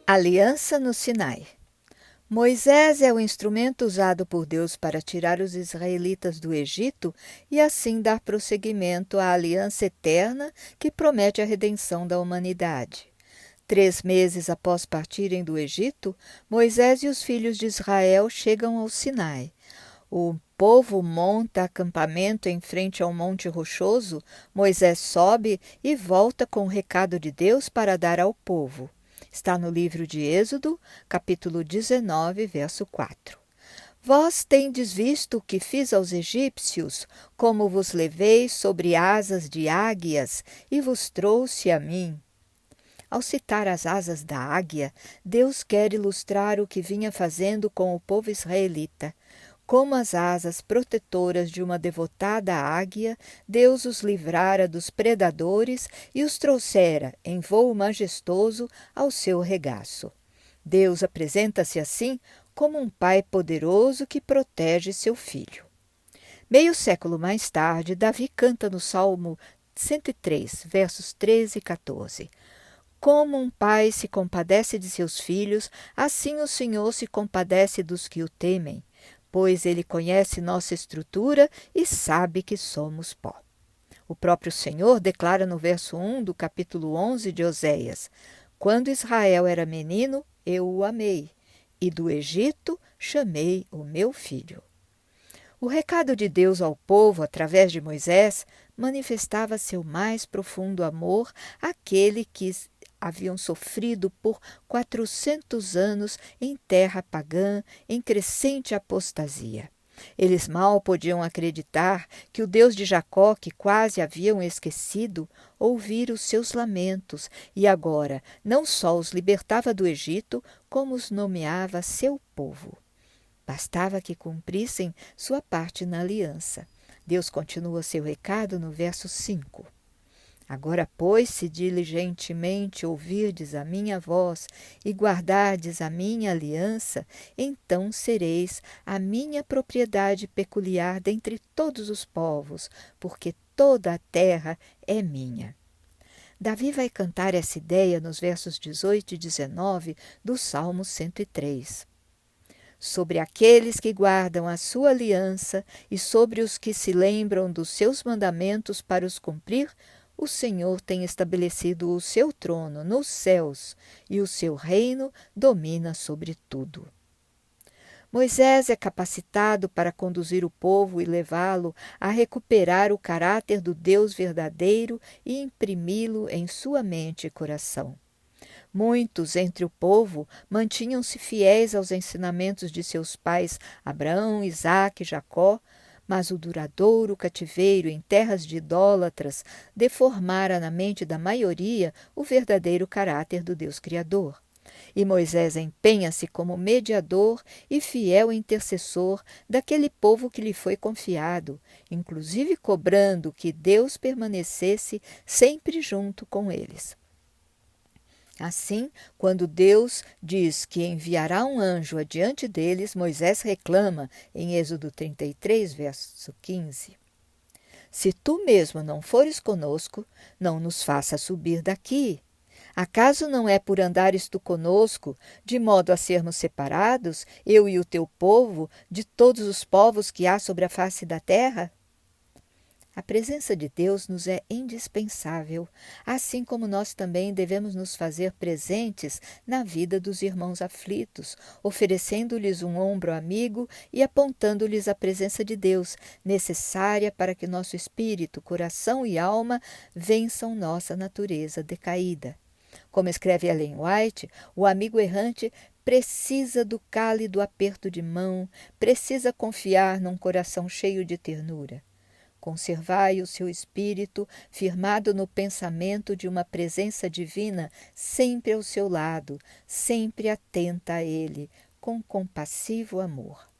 Aliança no Sinai. Moisés é o instrumento usado por Deus para tirar os israelitas do Egito e assim dar prosseguimento à aliança eterna que promete a redenção da humanidade. 3 meses após partirem do Egito, Moisés e os filhos de Israel chegam ao Sinai. O povo monta acampamento em frente ao Monte Rochoso. Moisés sobe e volta com o recado de Deus para dar ao povo. Está no livro de Êxodo, capítulo 19, verso 4. Vós tendes visto o que fiz aos egípcios, como vos levei sobre asas de águias e vos trouxe a mim. Ao citar as asas da águia, Deus quer ilustrar o que vinha fazendo com o povo israelita. Como as asas protetoras de uma devotada águia, Deus os livrara dos predadores e os trouxera, em voo majestoso, ao seu regaço. Deus apresenta-se assim como um pai poderoso que protege seu filho. Meio século mais tarde, Davi canta no Salmo 103, versos 13 e 14. Como um pai se compadece de seus filhos, assim o Senhor se compadece dos que o temem, pois ele conhece nossa estrutura e sabe que somos pó. O próprio Senhor declara no verso 1 do capítulo 11 de Oséias: Quando Israel era menino, eu o amei, e do Egito chamei o meu filho. O recado de Deus ao povo, através de Moisés, manifestava seu mais profundo amor àquele que haviam sofrido por 400 anos em terra pagã, em crescente apostasia. Eles mal podiam acreditar que o Deus de Jacó, que quase haviam esquecido, ouvira os seus lamentos e agora não só os libertava do Egito, como os nomeava seu povo. Bastava que cumprissem sua parte na aliança. Deus continua seu recado no verso 5. Agora, pois, se diligentemente ouvirdes a minha voz e guardardes a minha aliança, então sereis a minha propriedade peculiar dentre todos os povos, porque toda a terra é minha. Davi vai cantar essa ideia nos versos 18 e 19 do Salmo 103. Sobre aqueles que guardam a sua aliança e sobre os que se lembram dos seus mandamentos para os cumprir, o Senhor tem estabelecido o seu trono nos céus e o seu reino domina sobre tudo. Moisés é capacitado para conduzir o povo e levá-lo a recuperar o caráter do Deus verdadeiro e imprimi-lo em sua mente e coração. Muitos entre o povo mantinham-se fiéis aos ensinamentos de seus pais Abraão, Isaque e Jacó, mas o duradouro cativeiro em terras de idólatras deformara na mente da maioria o verdadeiro caráter do Deus Criador. E Moisés empenha-se como mediador e fiel intercessor daquele povo que lhe foi confiado, inclusive cobrando que Deus permanecesse sempre junto com eles. Assim, quando Deus diz que enviará um anjo adiante deles, Moisés reclama em Êxodo 33, verso 15. Se tu mesmo não fores conosco, não nos faça subir daqui. Acaso não é por andares tu conosco, de modo a sermos separados, eu e o teu povo, de todos os povos que há sobre a face da terra? A presença de Deus nos é indispensável, assim como nós também devemos nos fazer presentes na vida dos irmãos aflitos, oferecendo-lhes um ombro amigo e apontando-lhes a presença de Deus, necessária para que nosso espírito, coração e alma vençam nossa natureza decaída. Como escreve Ellen White, o amigo errante precisa do cálido aperto de mão, precisa confiar num coração cheio de ternura. Conservai o seu espírito firmado no pensamento de uma presença divina sempre ao seu lado, sempre atenta a ele, com compassivo amor.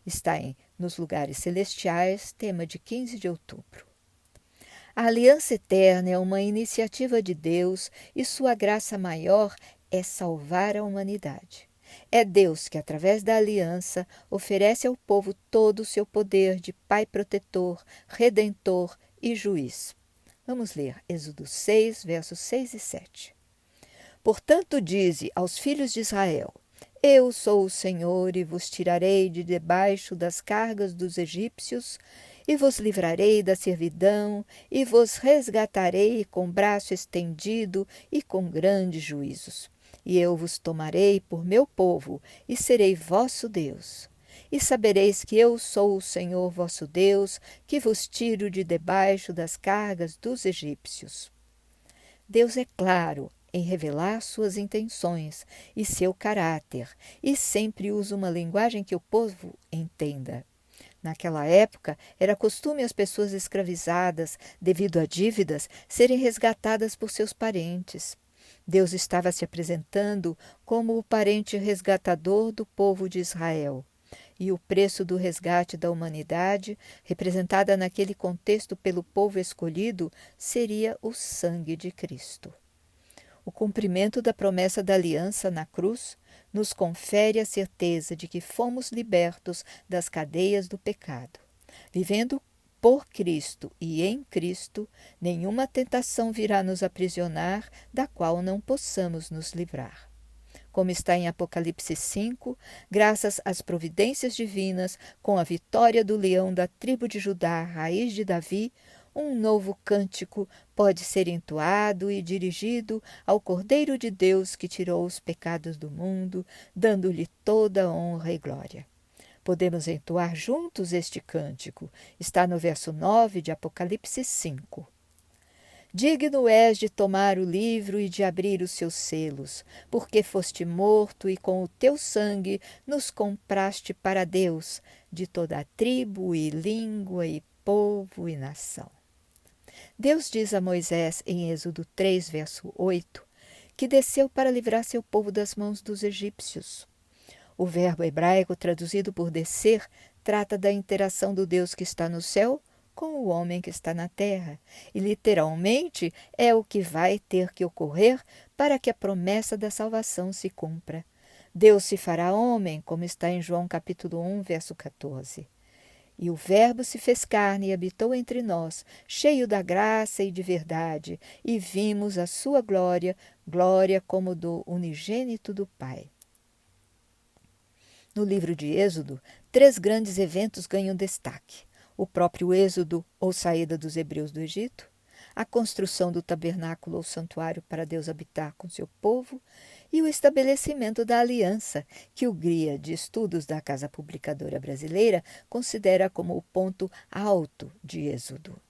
Está em Nos Lugares Celestiais, tema de 15 de outubro. A aliança eterna é uma iniciativa de Deus e sua graça maior é salvar a humanidade. É Deus que, através da aliança, oferece ao povo todo o seu poder de Pai protetor, redentor e juiz. Vamos ler Êxodo 6, versos 6 e 7. Portanto, dize aos filhos de Israel: Eu sou o Senhor, e vos tirarei de debaixo das cargas dos egípcios, e vos livrarei da servidão, e vos resgatarei com braço estendido e com grandes juízos. E eu vos tomarei por meu povo, e serei vosso Deus. E sabereis que eu sou o Senhor vosso Deus, que vos tiro de debaixo das cargas dos egípcios. Deus é claro em revelar suas intenções e seu caráter, e sempre usa uma linguagem que o povo entenda. Naquela época, era costume as pessoas escravizadas, devido a dívidas, serem resgatadas por seus parentes. Deus estava se apresentando como o parente resgatador do povo de Israel. E o preço do resgate da humanidade, representada naquele contexto pelo povo escolhido, seria o sangue de Cristo. O cumprimento da promessa da aliança na cruz nos confere a certeza de que fomos libertos das cadeias do pecado. Vivendo por Cristo e em Cristo, nenhuma tentação virá nos aprisionar, da qual não possamos nos livrar. Como está em Apocalipse 5, graças às providências divinas, com a vitória do leão da tribo de Judá, raiz de Davi, um novo cântico pode ser entoado e dirigido ao Cordeiro de Deus que tirou os pecados do mundo, dando-lhe toda a honra e glória. Podemos entoar juntos este cântico. Está no verso 9 de Apocalipse 5. Digno és de tomar o livro e de abrir os seus selos, porque foste morto e com o teu sangue nos compraste para Deus, de toda a tribo e língua e povo e nação. Deus diz a Moisés em Êxodo 3, verso 8, que desceu para livrar seu povo das mãos dos egípcios. O verbo hebraico traduzido por descer trata da interação do Deus que está no céu com o homem que está na terra, e literalmente é o que vai ter que ocorrer para que a promessa da salvação se cumpra. Deus se fará homem, como está em João capítulo 1, verso 14. E o Verbo se fez carne e habitou entre nós, cheio da graça e de verdade, e vimos a sua glória, glória como do unigênito do Pai. No livro de Êxodo, 3 grandes eventos ganham destaque: o próprio êxodo ou saída dos hebreus do Egito, a construção do tabernáculo ou santuário para Deus habitar com seu povo e o estabelecimento da aliança, que o Guia de Estudos da Casa Publicadora Brasileira considera como o ponto alto de Êxodo.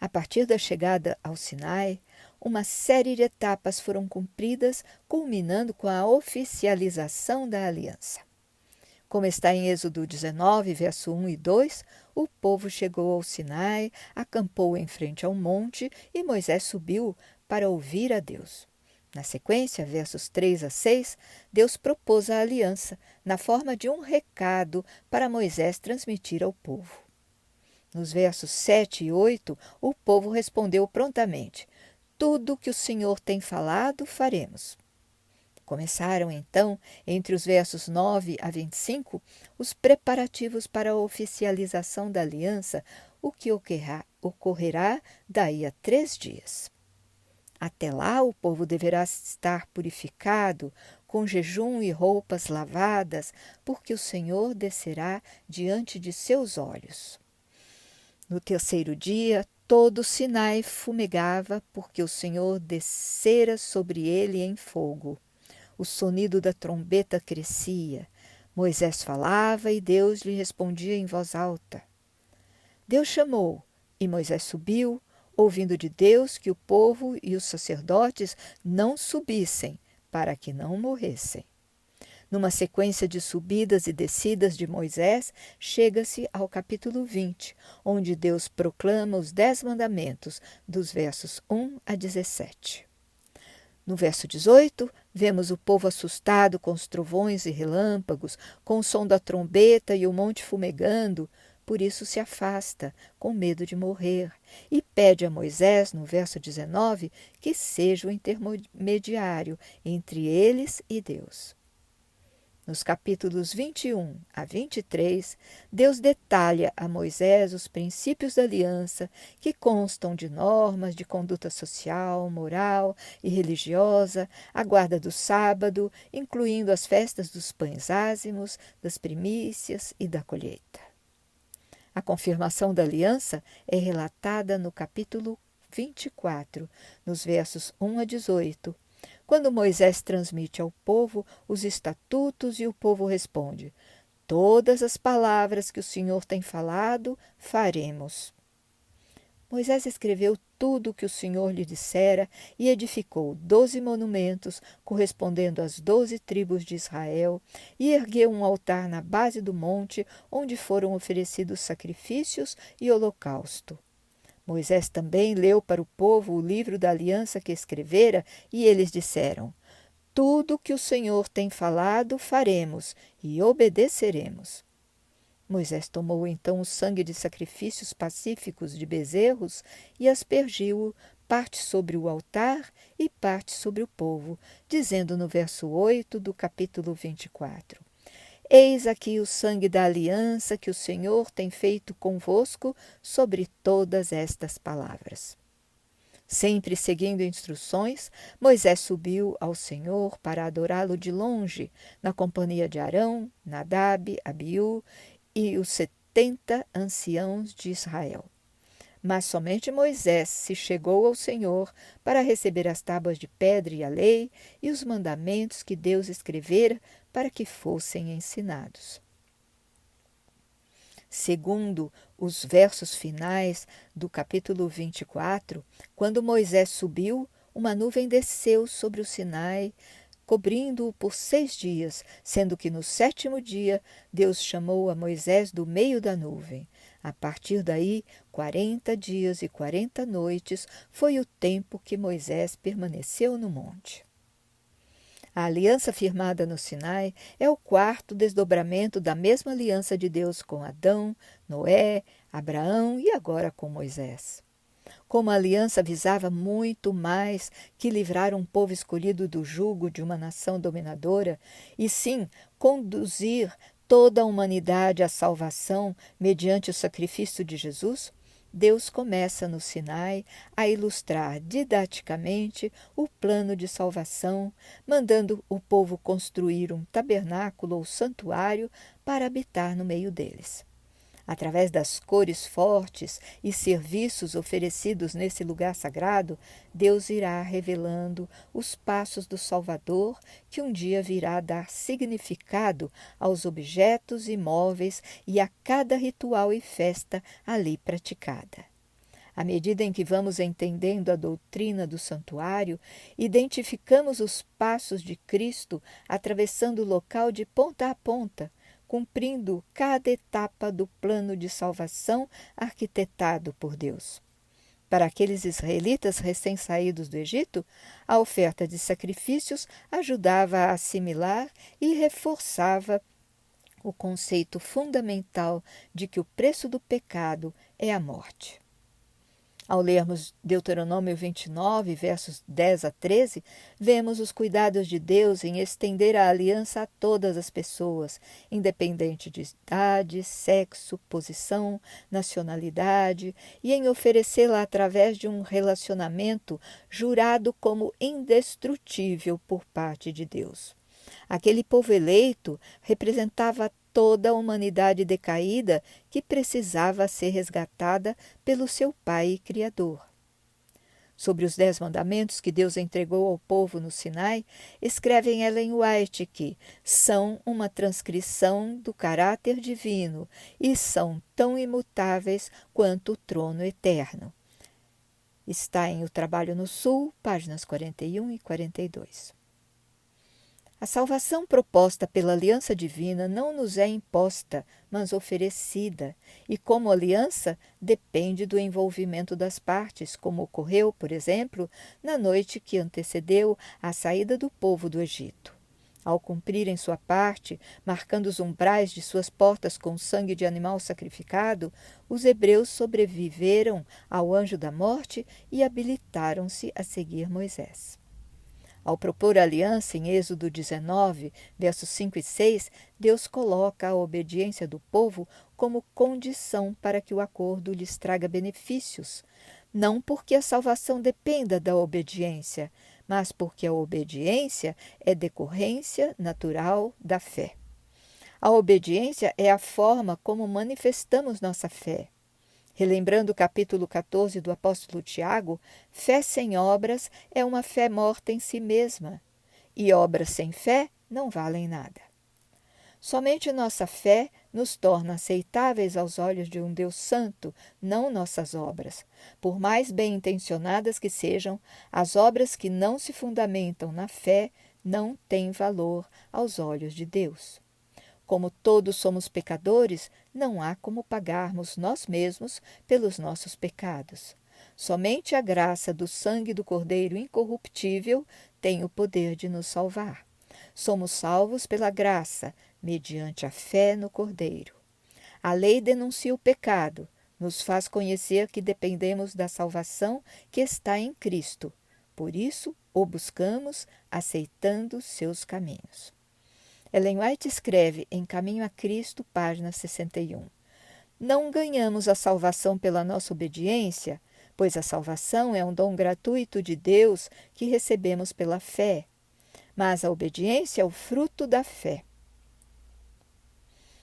A partir da chegada ao Sinai, uma série de etapas foram cumpridas, culminando com a oficialização da aliança. Como está em Êxodo 19, verso 1 e 2, o povo chegou ao Sinai, acampou em frente ao monte e Moisés subiu para ouvir a Deus. Na sequência, versos 3 a 6, Deus propôs a aliança na forma de um recado para Moisés transmitir ao povo. Nos versos 7 e 8, o povo respondeu prontamente: Tudo que o Senhor tem falado, faremos. Começaram, então, entre os versos 9 a 25, os preparativos para a oficialização da aliança, o que ocorrerá daí a 3 dias. Até lá, o povo deverá estar purificado, com jejum e roupas lavadas, porque o Senhor descerá diante de seus olhos. No 3º dia, todo o Sinai fumegava, porque o Senhor descera sobre ele em fogo. O sonido da trombeta crescia. Moisés falava e Deus lhe respondia em voz alta. Deus chamou, e Moisés subiu, ouvindo de Deus que o povo e os sacerdotes não subissem, para que não morressem. Numa sequência de subidas e descidas de Moisés, chega-se ao capítulo 20, onde Deus proclama os 10 mandamentos, dos versos 1 a 17. No verso 18, vemos o povo assustado com os trovões e relâmpagos, com o som da trombeta e o monte fumegando, por isso se afasta, com medo de morrer, e pede a Moisés, no verso 19, que seja o intermediário entre eles e Deus. Nos capítulos 21 a 23, Deus detalha a Moisés os princípios da aliança que constam de normas de conduta social, moral e religiosa, a guarda do sábado, incluindo as festas dos pães ázimos, das primícias e da colheita. A confirmação da aliança é relatada no capítulo 24, nos versos 1 a 18, quando Moisés transmite ao povo os estatutos e o povo responde: todas as palavras que o Senhor tem falado, faremos. Moisés escreveu tudo o que o Senhor lhe dissera e edificou 12 monumentos, correspondendo às 12 tribos de Israel, e ergueu um altar na base do monte, onde foram oferecidos sacrifícios e holocausto. Moisés também leu para o povo o livro da aliança que escrevera, e eles disseram: tudo que o Senhor tem falado, faremos e obedeceremos. Moisés tomou então o sangue de sacrifícios pacíficos de bezerros e aspergiu-o, parte sobre o altar e parte sobre o povo, dizendo no verso 8 do capítulo 24: eis aqui o sangue da aliança que o Senhor tem feito convosco sobre todas estas palavras. Sempre seguindo instruções, Moisés subiu ao Senhor para adorá-lo de longe, na companhia de Arão, Nadab, Abiú e os 70 anciãos de Israel. Mas somente Moisés se chegou ao Senhor para receber as tábuas de pedra e a lei e os mandamentos que Deus escrevera para que fossem ensinados. Segundo os versos finais do capítulo 24, quando Moisés subiu, uma nuvem desceu sobre o Sinai, cobrindo-o por 6 dias, sendo que no 7º dia Deus chamou a Moisés do meio da nuvem. A partir daí, 40 dias e 40 noites foi o tempo que Moisés permaneceu no monte. A aliança firmada no Sinai é o 4º desdobramento da mesma aliança de Deus com Adão, Noé, Abraão e agora com Moisés. Como a aliança visava muito mais que livrar um povo escolhido do jugo de uma nação dominadora, e sim conduzir toda a humanidade à salvação mediante o sacrifício de Jesus, Deus começa no Sinai a ilustrar didaticamente o plano de salvação, mandando o povo construir um tabernáculo ou santuário para habitar no meio deles. Através das cores fortes e serviços oferecidos nesse lugar sagrado, Deus irá revelando os passos do Salvador, que um dia virá dar significado aos objetos e móveis e a cada ritual e festa ali praticada. À medida em que vamos entendendo a doutrina do santuário, identificamos os passos de Cristo atravessando o local de ponta a ponta, cumprindo cada etapa do plano de salvação arquitetado por Deus. Para aqueles israelitas recém-saídos do Egito, a oferta de sacrifícios ajudava a assimilar e reforçava o conceito fundamental de que o preço do pecado é a morte. Ao lermos Deuteronômio 29, versos 10 a 13, vemos os cuidados de Deus em estender a aliança a todas as pessoas, independente de idade, sexo, posição, nacionalidade, e em oferecê-la através de um relacionamento jurado como indestrutível por parte de Deus. Aquele povo eleito representava toda a humanidade decaída que precisava ser resgatada pelo seu Pai e Criador. Sobre os 10 mandamentos que Deus entregou ao povo no Sinai, escreve Ellen White que são uma transcrição do caráter divino e são tão imutáveis quanto o trono eterno. Está em O Trabalho no Sul, páginas 41 e 42. A salvação proposta pela aliança divina não nos é imposta, mas oferecida, e como aliança depende do envolvimento das partes, como ocorreu, por exemplo, na noite que antecedeu a saída do povo do Egito. Ao cumprirem sua parte, marcando os umbrais de suas portas com sangue de animal sacrificado, os hebreus sobreviveram ao anjo da morte e habilitaram-se a seguir Moisés. Ao propor aliança em Êxodo 19, versos 5 e 6, Deus coloca a obediência do povo como condição para que o acordo lhes traga benefícios, não porque a salvação dependa da obediência, mas porque a obediência é decorrência natural da fé. A obediência é a forma como manifestamos nossa fé. Relembrando o capítulo 14 do apóstolo Tiago, fé sem obras é uma fé morta em si mesma, e obras sem fé não valem nada. Somente nossa fé nos torna aceitáveis aos olhos de um Deus santo, não nossas obras. Por mais bem intencionadas que sejam, as obras que não se fundamentam na fé não têm valor aos olhos de Deus. Como todos somos pecadores, não há como pagarmos nós mesmos pelos nossos pecados. Somente a graça do sangue do Cordeiro incorruptível tem o poder de nos salvar. Somos salvos pela graça, mediante a fé no Cordeiro. A lei denuncia o pecado, nos faz conhecer que dependemos da salvação que está em Cristo. Por isso, o buscamos, aceitando seus caminhos. Ellen White escreve em Caminho a Cristo, página 61. Não ganhamos a salvação pela nossa obediência, pois a salvação é um dom gratuito de Deus que recebemos pela fé. Mas a obediência é o fruto da fé.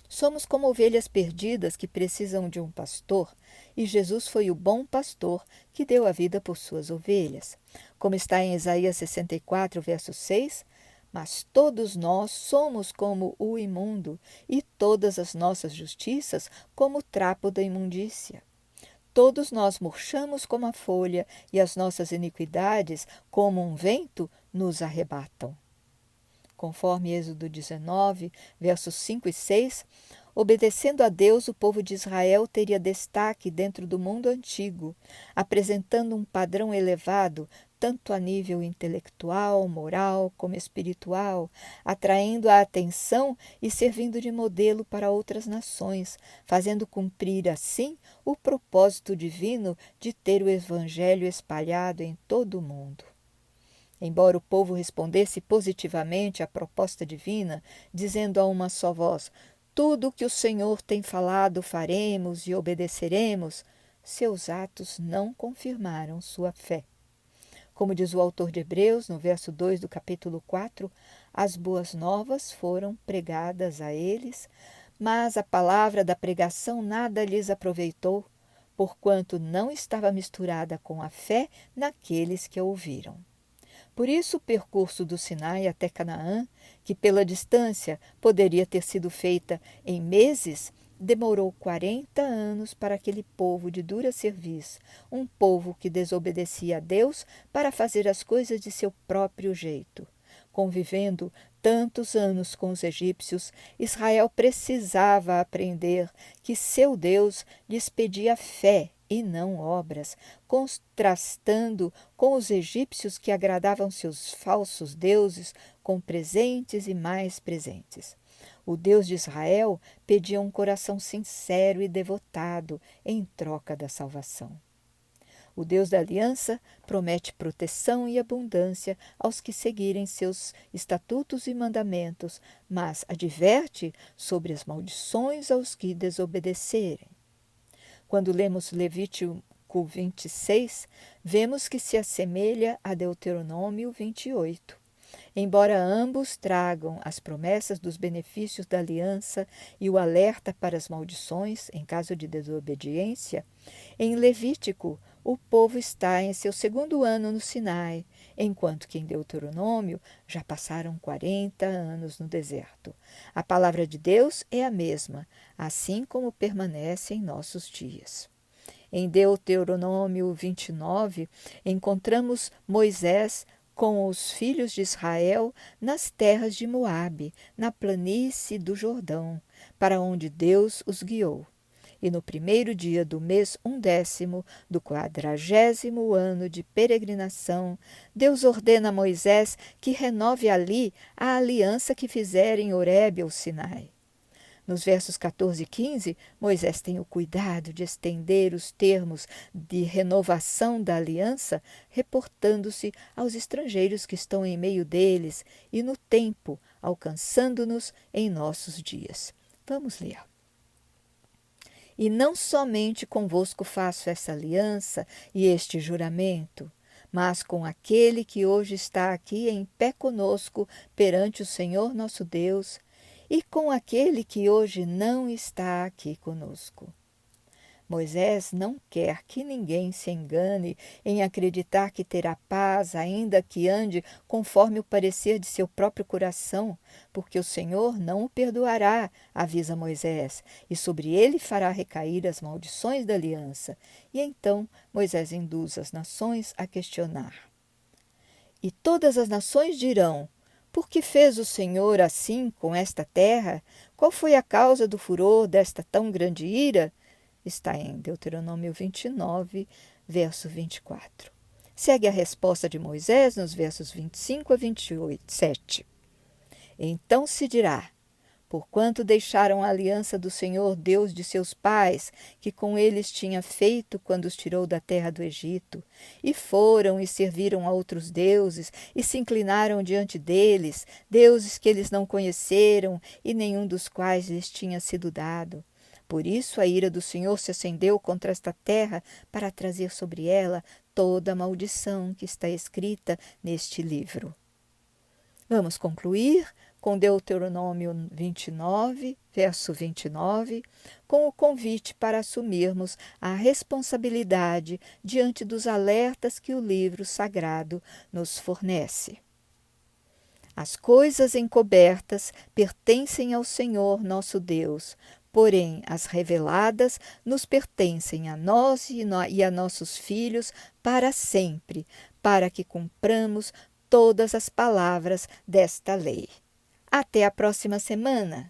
Somos como ovelhas perdidas que precisam de um pastor, e Jesus foi o bom pastor que deu a vida por suas ovelhas. Como está em Isaías 64, verso 6, mas todos nós somos como o imundo, e todas as nossas justiças como o trapo da imundícia. Todos nós murchamos como a folha, e as nossas iniquidades, como um vento, nos arrebatam. Conforme Êxodo 19, versos 5 e 6, obedecendo a Deus, o povo de Israel teria destaque dentro do mundo antigo, apresentando um padrão elevado, tanto a nível intelectual, moral como espiritual, atraindo a atenção e servindo de modelo para outras nações, fazendo cumprir assim o propósito divino de ter o Evangelho espalhado em todo o mundo. Embora o povo respondesse positivamente à proposta divina, dizendo a uma só voz: tudo o que o Senhor tem falado faremos e obedeceremos, seus atos não confirmaram sua fé. Como diz o autor de Hebreus, no verso 2 do capítulo 4, as boas novas foram pregadas a eles, mas a palavra da pregação nada lhes aproveitou, porquanto não estava misturada com a fé naqueles que a ouviram. Por isso o percurso do Sinai até Canaã, que pela distância poderia ter sido feita em meses, demorou 40 anos para aquele povo de dura cerviz, um povo que desobedecia a Deus para fazer as coisas de seu próprio jeito. Convivendo tantos anos com os egípcios, Israel precisava aprender que seu Deus lhes pedia fé e não obras, contrastando com os egípcios que agradavam seus falsos deuses com presentes e mais presentes. O Deus de Israel pedia um coração sincero e devotado em troca da salvação. O Deus da aliança promete proteção e abundância aos que seguirem seus estatutos e mandamentos, mas adverte sobre as maldições aos que desobedecerem. Quando lemos Levítico 26, vemos que se assemelha a Deuteronômio 28. Embora ambos tragam as promessas dos benefícios da aliança e o alerta para as maldições em caso de desobediência, em Levítico o povo está em seu segundo ano no Sinai, enquanto que em Deuteronômio já passaram 40 anos no deserto. A palavra de Deus é a mesma, assim como permanece em nossos dias. Em Deuteronômio 29, encontramos Moisés com os filhos de Israel nas terras de Moabe, na planície do Jordão, para onde Deus os guiou. E no primeiro dia do mês 11º do 40º ano de peregrinação, Deus ordena a Moisés que renove ali a aliança que fizera em Horebe ou Sinai. Nos versos 14 e 15, Moisés tem o cuidado de estender os termos de renovação da aliança, reportando-se aos estrangeiros que estão em meio deles e no tempo, alcançando-nos em nossos dias. Vamos ler. E não somente convosco faço essa aliança e este juramento, mas com aquele que hoje está aqui em pé conosco perante o Senhor nosso Deus, e com aquele que hoje não está aqui conosco. Moisés não quer que ninguém se engane em acreditar que terá paz, ainda que ande conforme o parecer de seu próprio coração, porque o Senhor não o perdoará, avisa Moisés, e sobre ele fará recair as maldições da aliança. E então Moisés induz as nações a questionar. E todas as nações dirão: por que fez o Senhor assim com esta terra? Qual foi a causa do furor desta tão grande ira? Está em Deuteronômio 29, verso 24. Segue a resposta de Moisés nos versos 25 a 27. Então se dirá: porquanto deixaram a aliança do Senhor Deus de seus pais, que com eles tinha feito quando os tirou da terra do Egito, e foram e serviram a outros deuses, e se inclinaram diante deles, deuses que eles não conheceram, e nenhum dos quais lhes tinha sido dado. Por isso a ira do Senhor se acendeu contra esta terra para trazer sobre ela toda a maldição que está escrita neste livro. Vamos concluir com Deuteronômio 29, verso 29, com o convite para assumirmos a responsabilidade diante dos alertas que o livro sagrado nos fornece. As coisas encobertas pertencem ao Senhor nosso Deus, porém as reveladas nos pertencem a nós e a nossos filhos para sempre, para que cumpramos todas as palavras desta lei. Até a próxima semana!